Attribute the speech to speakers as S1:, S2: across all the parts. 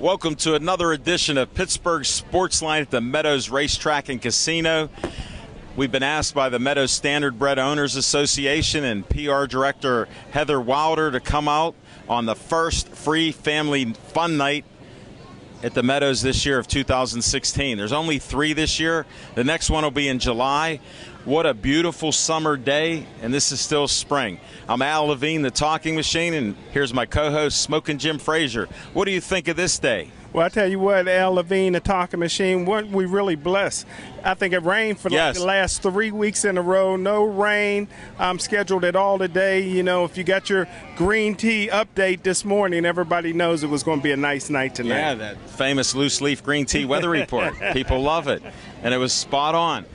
S1: Welcome to another edition of Pittsburgh Sportsline at the Meadows Racetrack and Casino. We've been asked by the Meadows Standardbred Owners Association and PR Director Heather Wilder to come out on the first free family fun night at the Meadows this year of 2016. There's only 3 this year. The next one will be in July. What a beautiful summer day, and this is still spring. I'm Al Levine, the talking machine, and here's my co-host, Smoking Jim Frazier. What do you think of this day?
S2: Well, I tell you what, Al Levine, the talking machine, weren't we really blessed? I think it rained for like the last 3 weeks in a row. No rain. I'm scheduled it all today. You know, if you got your green tea update this morning, everybody knows it was going to be a nice night tonight.
S1: Yeah, that famous loose leaf green tea weather report. People love it, and it was spot on.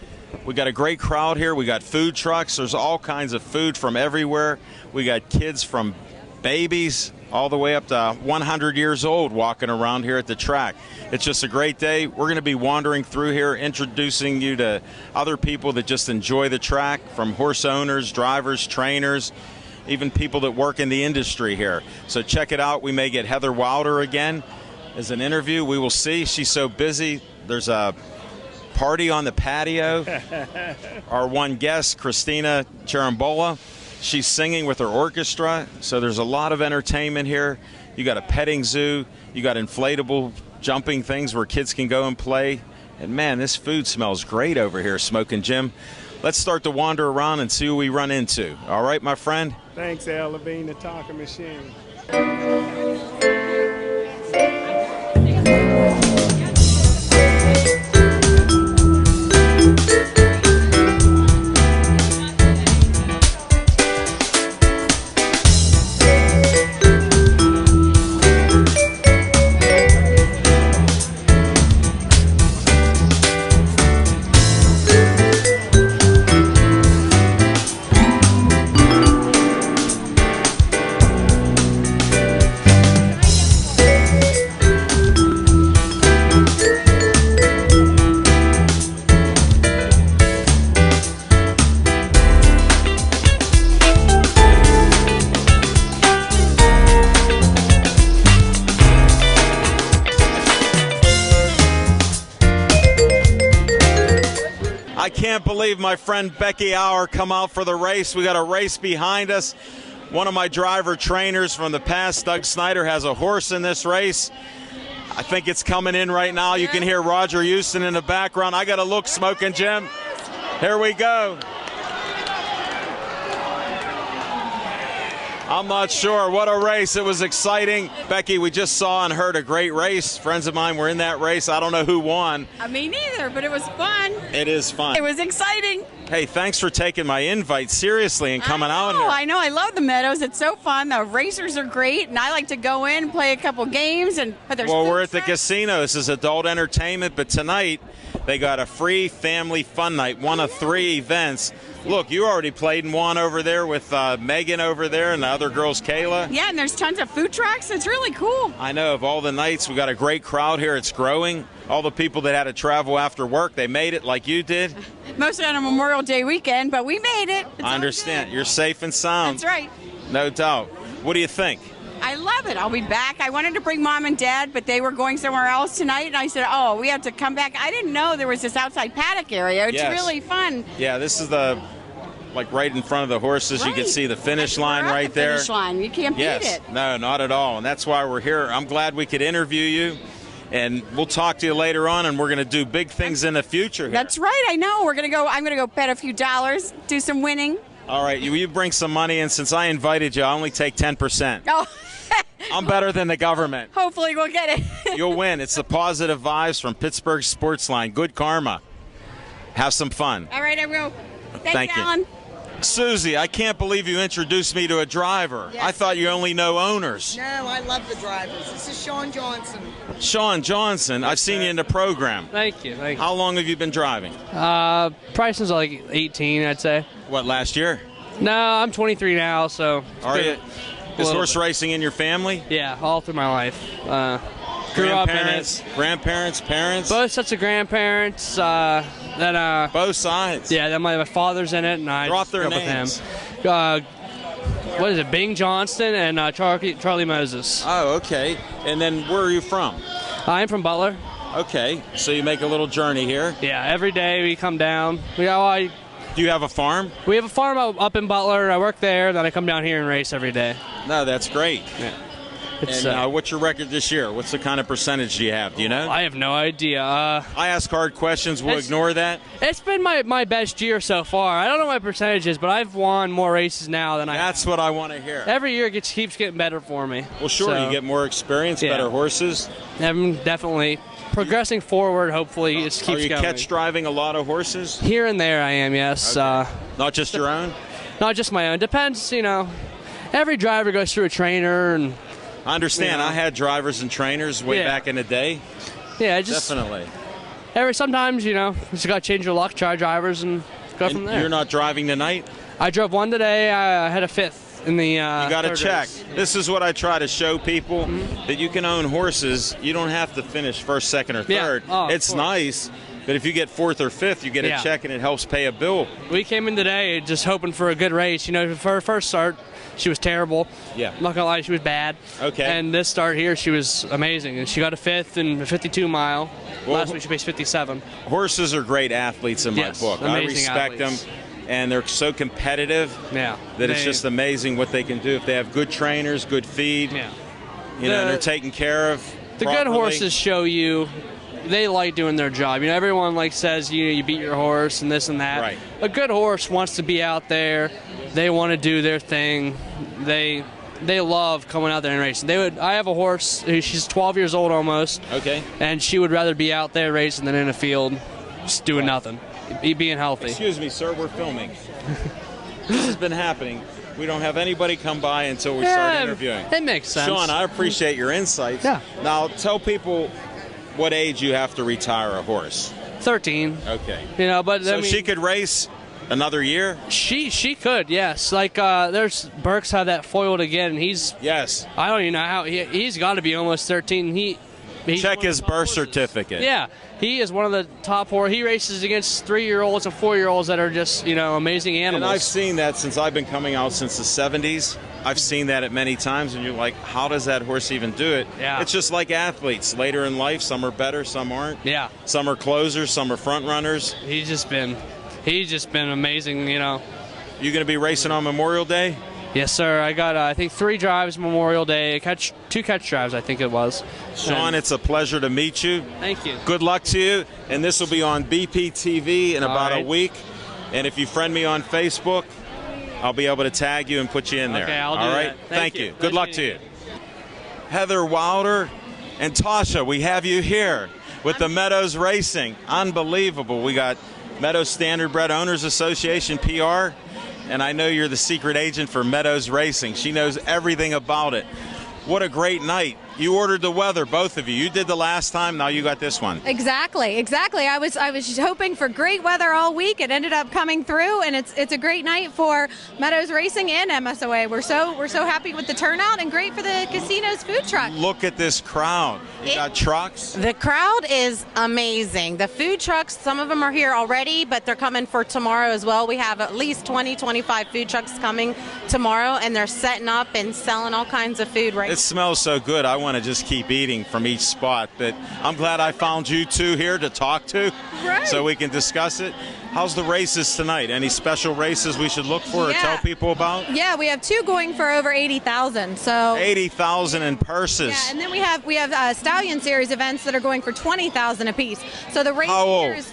S1: We got a great crowd here. We got food trucks. There's all kinds of food from everywhere. We got kids from babies all the way up to 100 years old walking around here at the track. It's just a great day. We're going to be wandering through here, introducing you to other people that just enjoy the track, from horse owners, drivers, trainers, even people that work in the industry here. So check it out. We may get Heather Wilder again as an interview. We will see. She's so busy. There's a party on the patio. Our one guest, Christina Charambola, she's singing with her orchestra, so there's a lot of entertainment here. You got a petting zoo, you got inflatable jumping things where kids can go and play, and man, this food smells great over here, Smoking Jim. Let's start to wander around and see who we run into. All right, my friend?
S2: Thanks, Al Levine, the talking machine.
S1: I can't believe my friend Becky Auer come out for the race. We got a race behind us. One of my driver trainers from the past, Doug Snyder, has a horse in this race. I think it's coming in right now. You can hear Roger Houston in the background. I got a look, Smoking Jim. Here we go. I'm not sure. What a race. It was exciting. Becky, we just saw and heard a great race. Friends of mine were in that race. I don't know who won.
S3: Me neither, but it was fun.
S1: It is fun.
S3: It was exciting.
S1: Hey, thanks for taking my invite seriously and coming out here.
S3: I know. I love the Meadows. It's so fun. The racers are great, and I like to go in and play a couple games.
S1: Well, we're at the casino. This is adult entertainment, but tonight they got a free family fun night, one of 3 events. Look, you already played in one over there with Megan over there and the other girl's Kayla.
S3: Yeah, and there's tons of food trucks. It's really cool.
S1: I know. Of all the nights, we got a great crowd here. It's growing. All the people that had to travel after work, they made it like you did.
S3: Mostly on a Memorial Day weekend, but we made it.
S1: I understand. You're safe and sound.
S3: That's right.
S1: No doubt. What do you think?
S3: I love it. I'll be back. I wanted to bring Mom and Dad, but they were going somewhere else tonight, and I said, oh, we have to come back. I didn't know there was this outside paddock area. It's really fun.
S1: Yeah, this is like right in front of the horses. Right. You can see the finish line right there.
S3: Finish line. You can't beat it.
S1: No, not at all. And that's why we're here. I'm glad we could interview you. And we'll talk to you later on, and we're going to do big things in the future here.
S3: That's right. I know. I'm going to go bet a few dollars, do some winning.
S1: All right. You bring some money in. Since I invited you, I only take 10%.
S3: Oh.
S1: I'm better than the government.
S3: Hopefully we'll get it.
S1: You'll win. It's the positive vibes from Pittsburgh Sportsline. Good karma. Have some fun.
S3: All right, I will.
S1: Thank you.
S3: Alan.
S1: Susie, I can't believe you introduced me to a driver.
S4: Yes.
S1: I thought you only know owners.
S4: No, I love the drivers. This is Sean Johnson.
S1: Sean Johnson, I've seen you in the program.
S5: Thank you.
S1: How long have you been driving?
S5: Probably since like 18, I'd say.
S1: What, last year?
S5: No, I'm 23 now, so.
S1: Are you? Is horse racing in your family?
S5: Yeah, all through my life. Grew up in it.
S1: Grandparents, parents?
S5: Both sets of grandparents.
S1: Both sides?
S5: Yeah, then my father's in it, and I
S1: drop their
S5: grew up
S1: names.
S5: with him. what is it? Bing Johnston and Charlie Moses.
S1: Oh, okay. And then where are you from?
S5: I'm from Butler.
S1: Okay, so you make a little journey here.
S5: Yeah, every day we come down.
S1: Do you have a farm?
S5: We have a farm up in Butler. I work there, then I come down here and race every day.
S1: No, that's great.
S5: Yeah.
S1: And what's your record this year? What's the kind of percentage do you have? Do you know?
S5: I have no idea.
S1: I ask hard questions. We'll ignore that.
S5: It's been my best year so far. I don't know my percentages, but I've won more races now than I have.
S1: That's what I want to hear.
S5: Every year it keeps getting better for me.
S1: Well, sure. So, you get more experience, better horses.
S5: I'm definitely progressing forward. Hopefully, it keeps going.
S1: Are you catch driving a lot of horses?
S5: Here and there, I am. Yes.
S1: Okay. Not just your own?
S5: Not just my own. Depends. Every driver goes through a trainer and.
S1: I understand. I had drivers and trainers way back in the day.
S5: Yeah,
S1: definitely.
S5: Sometimes, just got to change your luck, try drivers, and go from there.
S1: You're not driving tonight?
S5: I drove one today. I had a fifth in the you
S1: got to check.
S5: race.
S1: This is what I try to show people, that you can own horses. You don't have to finish first, second, or third.
S5: Yeah. Oh,
S1: it's nice. But if you get fourth or fifth, you get a check and it helps pay a bill.
S5: We came in today just hoping for a good race. For her first start, she was terrible.
S1: Yeah.
S5: I'm not going to lie, she was bad.
S1: Okay.
S5: And this start here, she was amazing. And she got a fifth in a 52 mile. Last week she paced 57.
S1: Horses are great athletes in my book. I respect them. And they're so competitive that it's just amazing what they can do if they have good trainers, good feed. Yeah. And they're taken care of
S5: The
S1: properly.
S5: good horses show you they like doing their job. Everyone says you beat your horse and this and that.
S1: Right.
S5: A good horse wants to be out there. They want to do their thing. They love coming out there and racing. I have a horse. She's 12 years old almost.
S1: Okay.
S5: And she would rather be out there racing than in a field, just doing nothing, being healthy.
S1: Excuse me, sir. We're filming. This has been happening. We don't have anybody come by until we start interviewing.
S5: That makes sense.
S1: Sean, I appreciate your insights.
S5: Yeah.
S1: Now, tell people what age you have to retire a horse.
S5: 13.
S1: Okay.
S5: But
S1: so she could race another year?
S5: She could, yes. There's Burks had that foiled again, and he's...
S1: Yes.
S5: I don't even know how... He's got to be almost 13.
S1: Check his birth certificate.
S5: Yeah. He is one of the top horses. He races against 3-year-olds and 4-year-olds that are just, amazing animals.
S1: And I've seen that since I've been coming out since the 70s. I've seen that at many times, and you're like, how does that horse even do it?
S5: Yeah.
S1: It's just like athletes. Later in life, some are better, some aren't.
S5: Yeah.
S1: Some are closers, some are front runners.
S5: He's just been amazing,
S1: You going to be racing on Memorial Day?
S5: Yes, sir. I got, I think, 3 drives Memorial Day. 2 catch drives, I think it was.
S1: Sean, it's a pleasure to meet you.
S5: Thank you.
S1: Good luck to you. And this will be on BPTV in about a week. And if you friend me on Facebook, I'll be able to tag you and put you in there.
S5: Okay, I'll do
S1: All right?
S5: that.
S1: Thank you. Good luck to you. Heather Wilder and Tasha, we have you here with the Meadows Racing. Unbelievable. We got Meadows Standardbred Owners Association PR, and I know you're the secret agent for Meadows Racing. She knows everything about it. What a great night. You ordered the weather, both of you. You did the last time, now you got this one.
S6: Exactly. I was hoping for great weather all week. It ended up coming through, and it's a great night for Meadows Racing and MSOA. We're so happy with the turnout, and great for the casino's food truck.
S1: Look at this crowd. You got trucks.
S7: The crowd is amazing. The food trucks, some of them are here already, but they're coming for tomorrow as well. We have at least 25 food trucks coming tomorrow, and they're setting up and selling all kinds of food right now.
S1: It smells so good. I want to just keep eating from each spot, but I'm glad I found you two here to talk to, so we can discuss it. How's the races tonight? Any special races we should look for or tell people about?
S6: Yeah, we have 2 going for over 80,000. So
S1: 80,000 in purses.
S6: Yeah, and then we have Stallion Series events that are going for 20,000 apiece. So the race here is.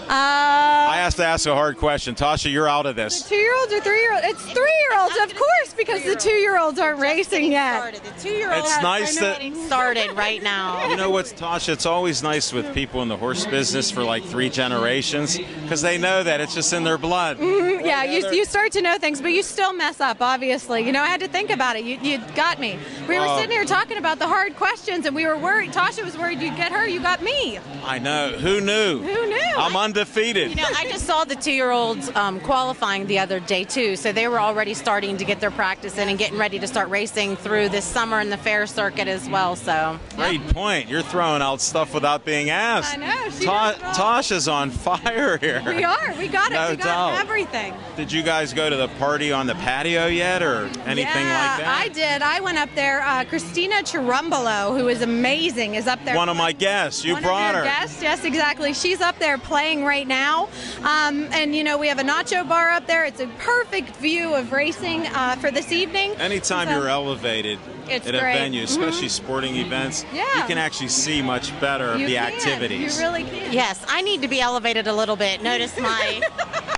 S1: I have to ask a hard question. Tasha, you're out of this.
S6: The 2-year-olds or 3-year-olds? It's 3-year-olds, of course, because the 2-year-olds aren't racing yet.
S7: The 2-year-olds
S1: It's nice that
S7: started right now.
S1: You know what, Tasha? It's always nice with people in the horse business for like 3 generations because they know that it's just in their blood.
S6: Mm-hmm. Yeah, you start to know things, but you still mess up, obviously. I had to think about it. You got me. We were sitting here talking about the hard questions, and we were worried. Tasha was worried you'd get her. You got me.
S1: I know. Who knew?
S6: Who knew?
S1: I'm undefeated.
S7: I just saw the 2-year-olds qualifying the other day, too, so they were already starting to get their practice practicing and getting ready to start racing through this summer in the fair circuit as well. So
S1: great point. You're throwing out stuff without being asked.
S6: I know. She does it all.
S1: Tasha's on fire here.
S6: We are. We got it.
S1: No
S6: We got
S1: doubt.
S6: everything.
S1: Did you guys go to the party on the patio yet, or anything like that?
S6: I did. I went up there. Christina Chirumbolo, who is amazing, is up there.
S1: One of my guests. You
S6: One
S1: brought
S6: of your
S1: her.
S6: guests. Yes, exactly. She's up there playing right now. And, you know, we have a nacho bar up there. It's a perfect view of racing for this evening.
S1: Anytime
S6: So-
S1: you're elevated
S6: It's
S1: at a
S6: great.
S1: venue, especially sporting events,
S6: Yeah.
S1: you can actually see much better of
S6: You
S1: the
S6: can.
S1: activities.
S6: You really can.
S7: yes, I need to be elevated a little bit. Notice my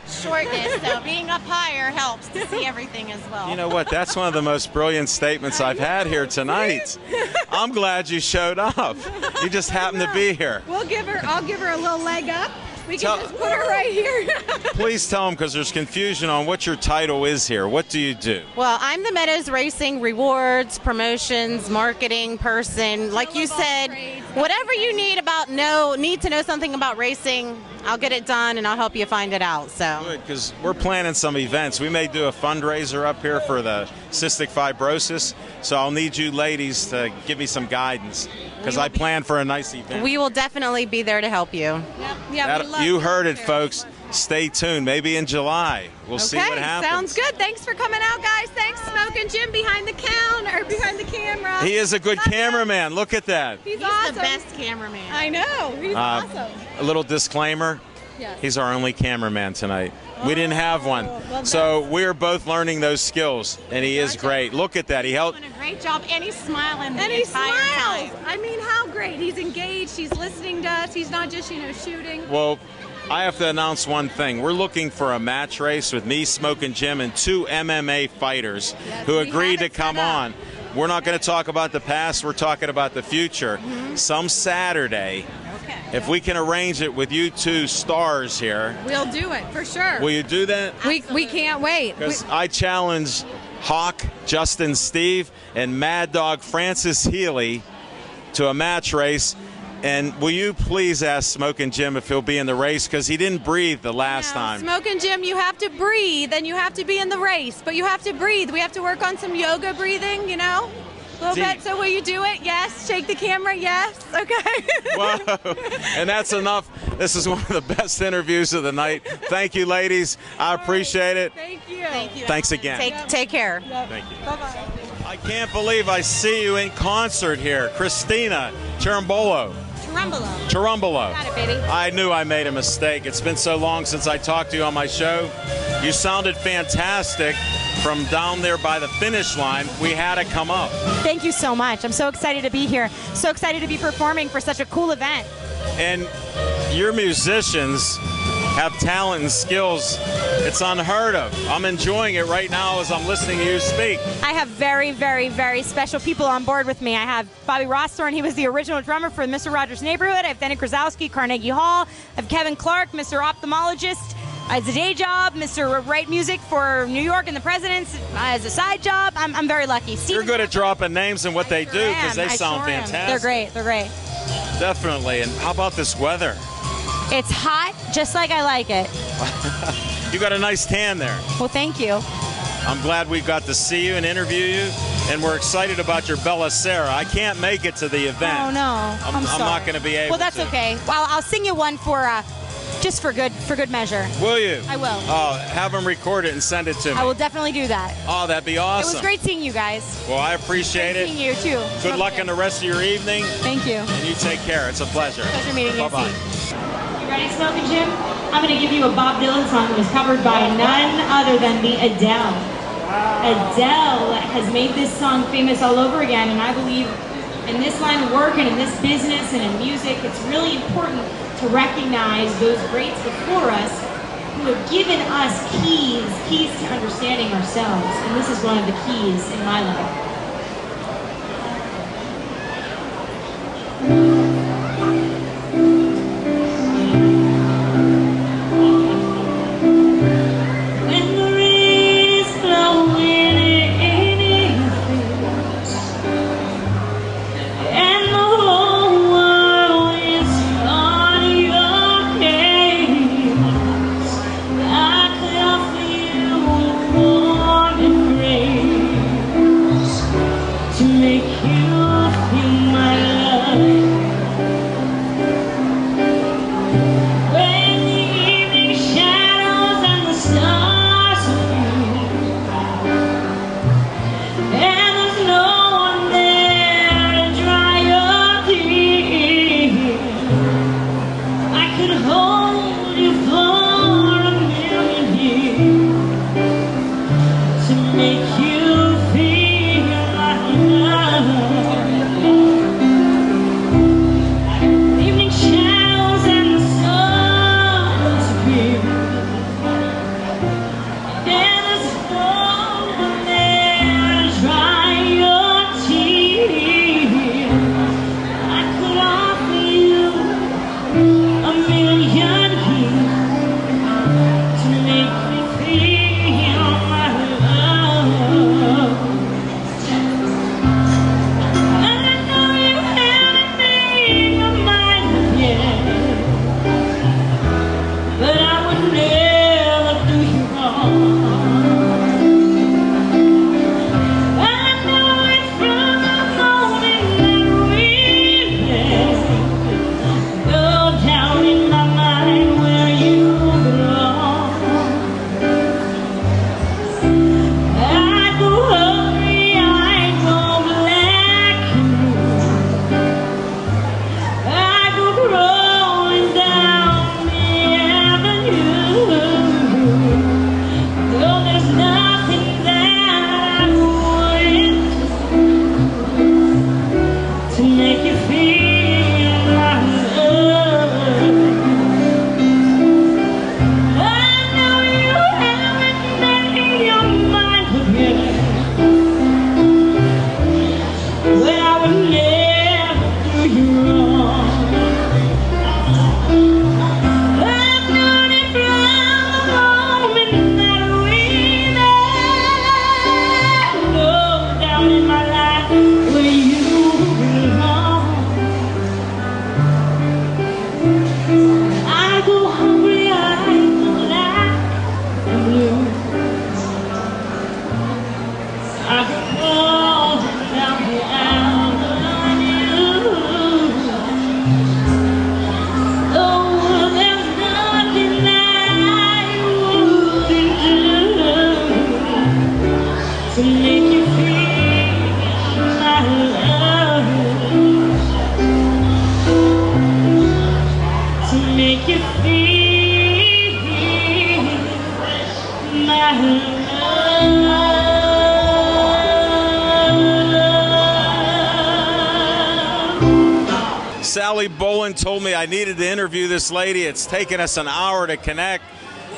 S7: shortness, so being up higher helps to see everything as well.
S1: You know what? That's one of the most brilliant statements I've had here tonight. I'm glad you showed up. You just happened to be here.
S6: I'll give her a little leg up. We can
S1: Tell-
S6: just put her right here.
S1: Please tell them, because there's confusion on what your title is here. What do you do?
S7: Well, I'm the Meadows Racing rewards, promotions, marketing person. Like you said, whatever you need to know something about racing, I'll get it done and I'll help you find it out. So
S1: Good, because we're planning some events. We may do a fundraiser up here for the cystic fibrosis, so I'll need you ladies to give me some guidance, because I plan for a nice event.
S7: we will definitely be there to help you.
S6: Yeah, we love
S1: You
S6: to
S1: heard
S6: be
S1: it,
S6: there.
S1: folks. Stay tuned. Maybe in July. We'll see what happens.
S6: Sounds good. Thanks for coming out, guys. Thanks, Smoking Jim behind the counter, behind the camera.
S1: He is a good
S6: Love ya.
S1: cameraman. Look at that.
S6: He's awesome.
S7: the best cameraman.
S6: I know. He's awesome.
S1: A little disclaimer.
S6: Yes.
S1: He's our only cameraman tonight. We didn't have one.
S6: well,
S1: So we're both learning those skills, and he is great. Look at that. He helped.
S7: Doing a great job, and he's smiling the
S6: And he
S7: entire
S6: smiles.
S7: time.
S6: I mean, how great. He's engaged. He's listening to us. He's not just, shooting.
S1: Well, I have to announce one thing. We're looking for a match race with me, Smoking Jim, and 2 MMA fighters who
S6: we
S1: agreed to
S6: have it
S1: come
S6: set up.
S1: on. We're not going to talk about the past. We're talking about the future. Some Saturday, if we can arrange it with you 2 stars here,
S6: We'll do it for sure.
S1: will you do that?
S6: We can't wait.
S1: Because I challenge Hawk, Justin Steve, and Mad Dog Francis Healy to a match race. And will you please ask Smoking Jim if he'll be in the race, because he didn't breathe the last time.
S6: Smoking Jim, you have to breathe and you have to be in the race, but you have to breathe. We have to work on some yoga breathing, a little
S1: Deep.
S6: bit. So will you do it? Yes. Shake the camera. Yes. Okay.
S1: Whoa. And that's enough. This is one of the best interviews of the night. Thank you, ladies. I appreciate it.
S6: Thank you.
S1: Thanks again.
S7: Take care.
S1: Thank you.
S6: Bye-bye.
S1: I can't believe I see you in concert here. Christina Chirumbolo. Chirumbolo.
S6: Got it, baby.
S1: I knew I made a mistake. It's been so long since I talked to you on my show. You sounded fantastic from down there by the finish line. We had to come up.
S8: Thank you so much. I'm so excited to be here. So excited to be performing for such a cool event.
S1: And your musicians have talent and skills. It's unheard of. I'm enjoying it right now as I'm listening to you speak.
S8: I have very, very, very special people on board with me. I have Bobby Rossthorn. He was the original drummer for Mr. Rogers' Neighborhood. I have Denny Krasowski, Carnegie Hall. I have Kevin Clark, Mr. Ophthalmologist. As a day job, Mr. Write Music for New York and the Presidents as a side job. I'm very lucky.
S1: You're good at dropping names and what they do, because they sound fantastic.
S8: They're great. They're great.
S1: Definitely. And how about this weather?
S8: It's hot, just like I like it.
S1: You got a nice tan there.
S8: Well, thank you.
S1: I'm glad we got to see you and interview you, and we're excited about your Bella Sara. I can't make it to the event.
S8: Oh no, I'm sorry.
S1: not going to be able.
S8: Well, that's
S1: to.
S8: okay. Well, I'll sing you one for just for good measure.
S1: Will you?
S8: I will.
S1: Oh, have them record it and send it to me.
S8: I will definitely do that.
S1: Oh, that'd be awesome.
S8: It was great seeing you guys.
S1: Well, I appreciate
S8: Great
S1: it.
S8: seeing you too.
S1: Good luck in the rest of your evening,
S8: Thank you.
S1: and you take care. It's a pleasure.
S8: Pleasure meeting you.
S1: Bye-bye.
S9: You ready, Smoking Jim? I'm going to give you a Bob Dylan song that was covered by none other than the Adele. Adele has made this song famous all over again, and I believe in this line of work and in this business and in music, it's really important to recognize those greats before us who have given us keys to understanding ourselves, and this is one of the keys in my life. I could offer you warm embrace. you feel my love, to make you feel my love.
S1: Sally Boland told me I needed to interview this lady. It's taken us an hour to connect.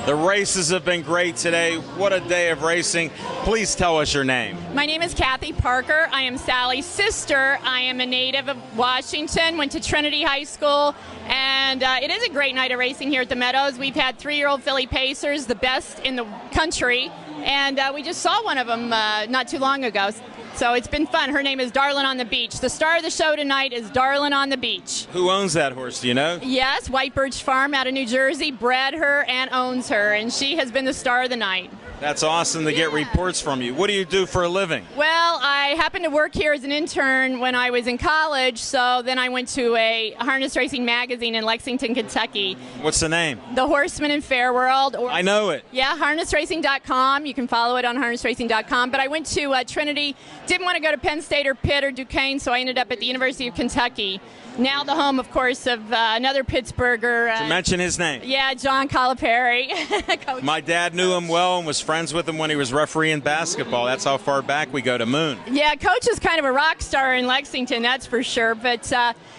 S1: The races have been great today. What a day of racing. Please tell us your name.
S10: My name is Kathy Parker. I am Sally's sister. I am a native of Washington, went to Trinity High School, and it is a great night of racing here at the Meadows. We've had 3-year-old filly pacers, the best in the country, and we just saw one of them not too long ago. So it's been fun. Her name is Darlin' on the Beach. The star of the show tonight is Darlin' on the Beach.
S1: Who owns that horse, do you know?
S10: Yes, White Birch Farm out of New Jersey bred her and owns her, and she has been the star of the night.
S1: That's awesome to get reports from you. What do you do for a living?
S10: Well, I happened to work here as an intern when I was in college, so then I went to a harness racing magazine in Lexington, Kentucky.
S1: What's the name?
S10: The Horseman in Fair World.
S1: I know it.
S10: Yeah, harnessracing.com. You can follow it on harnessracing.com. But I went to Trinity, didn't want to go to Penn State or Pitt or Duquesne, so I ended up at the University of Kentucky. Now the home, of course, of another Pittsburgher.
S1: To mention his name.
S10: Yeah, John Calipari.
S1: My dad knew him well and was friends with him when he was refereeing basketball. That's how far back we go to Moon.
S10: Yeah, Coach is kind of a rock star in Lexington, that's for sure. But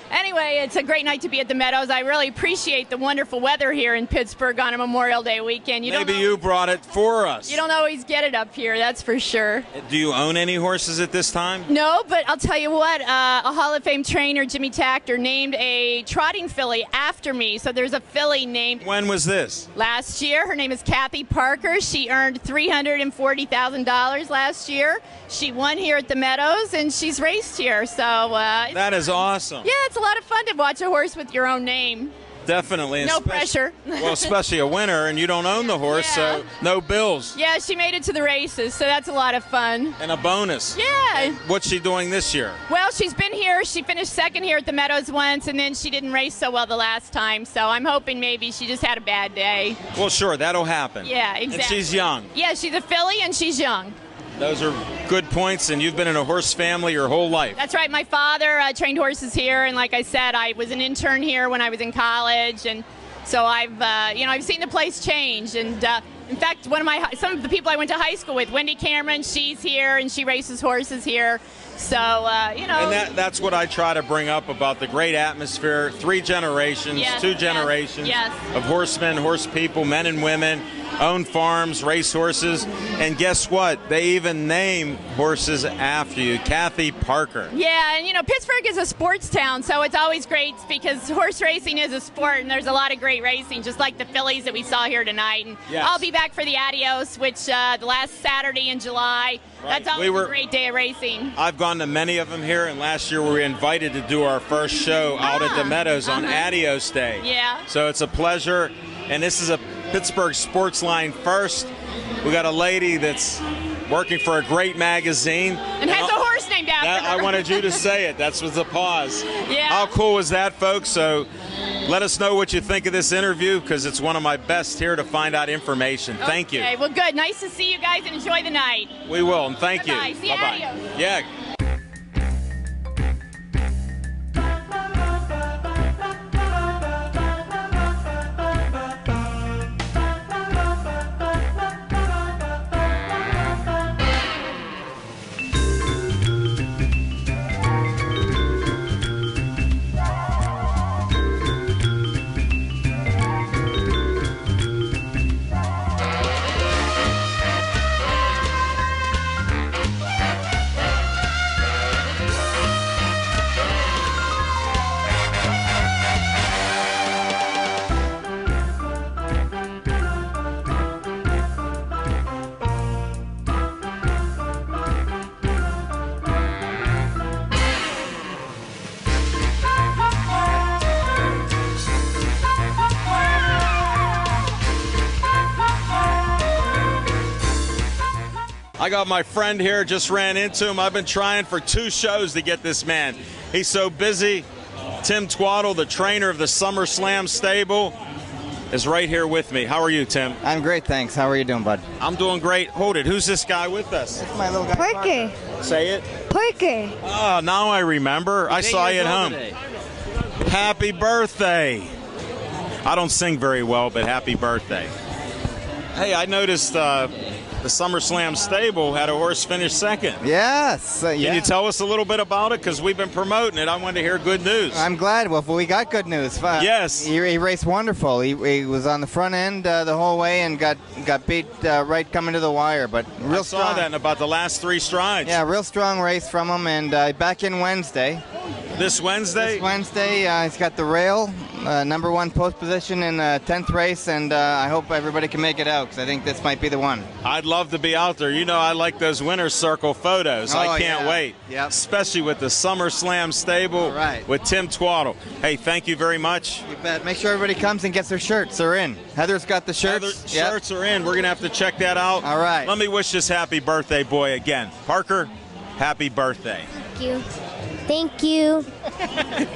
S10: anyway, it's a great night to be at the Meadows. I really appreciate the wonderful weather here in Pittsburgh on a Memorial Day weekend.
S1: Maybe you brought it for us.
S10: You don't always get it up here, that's for sure.
S1: Do you own any horses at this time?
S10: No, but I'll tell you what, a Hall of Fame trainer, Jimmy Takter, named a trotting filly after me. So there's a filly named...
S1: When was this?
S10: Last year. Her name is Kathy Parker. She earned $340,000 last year. She won here at the Meadows, and she's raced here. So
S1: that is awesome.
S10: Yeah, it's a lot of fun to watch a horse with your own name.
S1: Definitely.
S10: No pressure.
S1: Well, especially a winner, and you don't own the horse, so no bills.
S10: Yeah, she made it to the races, so that's a lot of fun.
S1: And a bonus.
S10: Yeah.
S1: What's she doing this year?
S10: Well, she's been here. She finished second here at the Meadows once, and then she didn't race so well the last time, so I'm hoping maybe she just had a bad day.
S1: Well, sure, that'll happen.
S10: Yeah, exactly.
S1: And she's young.
S10: Yeah, she's a filly, and she's young.
S1: Those are good points, and you've been in a horse family your whole life.
S10: That's right. My father trained horses here, and like I said, I was an intern here when I was in college, and so I've seen the place change. And in fact, some of the people I went to high school with, Wendy Cameron, she's here, and she races horses here. So,
S1: And that's what I try to bring up about the great atmosphere. 3 generations,
S10: yes,
S1: 2 generations of horsemen, horse people, men and women, own farms, race horses. And guess what? They even name horses after you. Kathy Parker.
S10: Yeah, and Pittsburgh is a sports town, so it's always great because horse racing is a sport, and there's a lot of great racing, just like the fillies that we saw here tonight. And I'll be back for the Adios, which the last Saturday in July. Right. That's always a great day of racing.
S1: I've gone to many of them here, and last year we were invited to do our first show out at the Meadows on Adios Day.
S10: Yeah.
S1: So it's a pleasure, and this is a Pittsburgh Sports Line first. We got a lady that's working for a great magazine.
S10: And has a horse named after her.
S1: I wanted you to say it. That's with the pause.
S10: Yeah.
S1: How cool was that, folks? So let us know what you think of this interview, because it's one of my best here to find out information. Thank you.
S10: Okay, well, good. Nice to see you guys, and enjoy the night.
S1: We will, and thank you.
S10: Bye-bye. See you.
S1: Bye-bye. Yeah. I got my friend here, just ran into him. I've been trying for 2 shows to get this man. He's so busy. Tim Twaddle, the trainer of the SummerSlam stable. is right here with me. How are you, Tim?
S11: I'm great, thanks. How are you doing, bud?
S1: I'm doing great. Hold it. Who's this guy with us?
S11: It's my little guy.
S12: Parker.
S1: Say it.
S12: Parker.
S1: Oh, now I remember. I saw you at home. Happy birthday. I don't sing very well, but happy birthday. Hey, I noticed the SummerSlam stable had a horse finish second.
S11: Yes.
S1: Can you tell us a little bit about it? Because we've been promoting it. I wanted to hear good news.
S11: I'm glad. Well, we got good news.
S1: Yes.
S11: He raced wonderful. He was on the front end the whole way and got beat right coming to the wire. But real strong.
S1: I saw that in about the last 3 strides.
S11: Yeah, real strong race from him. And back in Wednesday.
S1: This Wednesday?
S11: This Wednesday, he's got the rail, number 1 post position in the 10th race, and I hope everybody can make it out because I think this might be the one.
S1: I'd love to be out there. You know, I like those winner's circle photos. I can't wait.
S11: Yep.
S1: Especially with the SummerSlam stable with Tim Twaddle. Hey, thank you very much.
S11: You bet. Make sure everybody comes and gets their shirts. They're in. Heather's got the shirts.
S1: Shirts are in. We're going to have to check that out.
S11: All right.
S1: Let me wish this happy birthday boy again. Parker, happy birthday.
S12: Thank you. Thank you.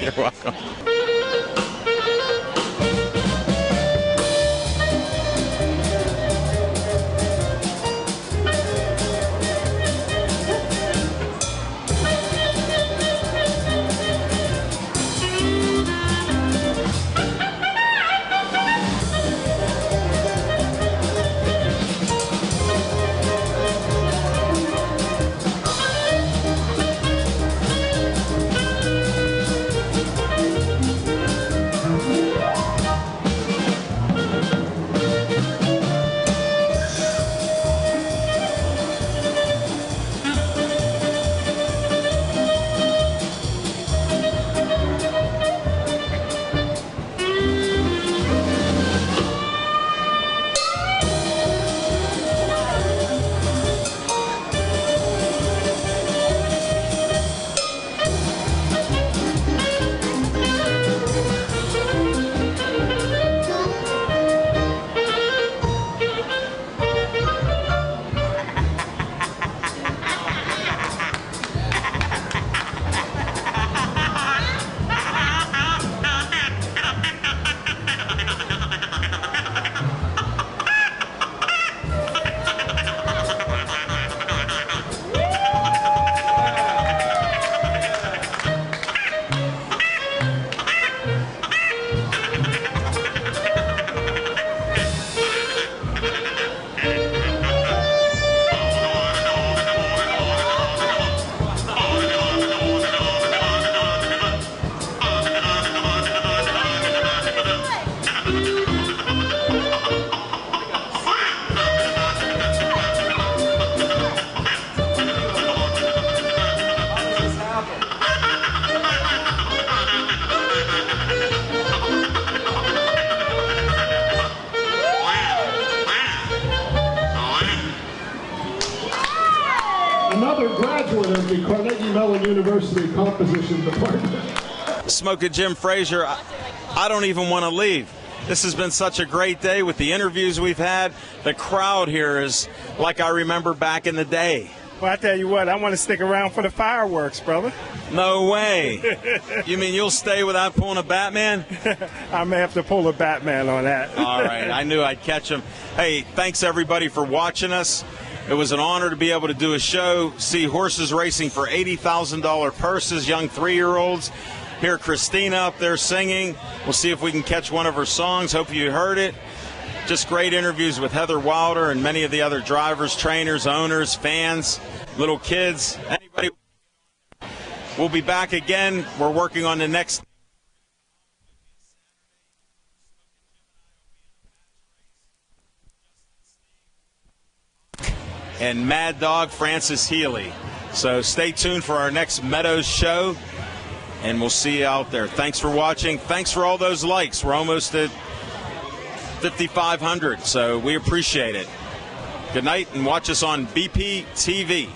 S1: You're welcome.
S13: Another graduate of the Carnegie Mellon University Composition Department.
S1: Smoking Jim Frazier, I don't even want to leave. This has been such a great day with the interviews we've had. The crowd here is like I remember back in the day.
S2: Well, I tell you what, I want to stick around for the fireworks, brother.
S1: No way. You mean you'll stay without pulling a Batman?
S2: I may have to pull a Batman on that.
S1: All right, I knew I'd catch him. Hey, thanks everybody for watching us. It was an honor to be able to do a show, see horses racing for $80,000 purses, young 3-year-olds. Hear Christina up there singing. We'll see if we can catch one of her songs. Hope you heard it. Just great interviews with Heather Wilder and many of the other drivers, trainers, owners, fans, little kids, anybody. We'll be back again. We're working on the next. And Mad Dog Francis Healy. So stay tuned for our next Meadows show, and we'll see you out there. Thanks for watching. Thanks for all those likes. We're almost at 5,500, so we appreciate it. Good night, and watch us on BP TV.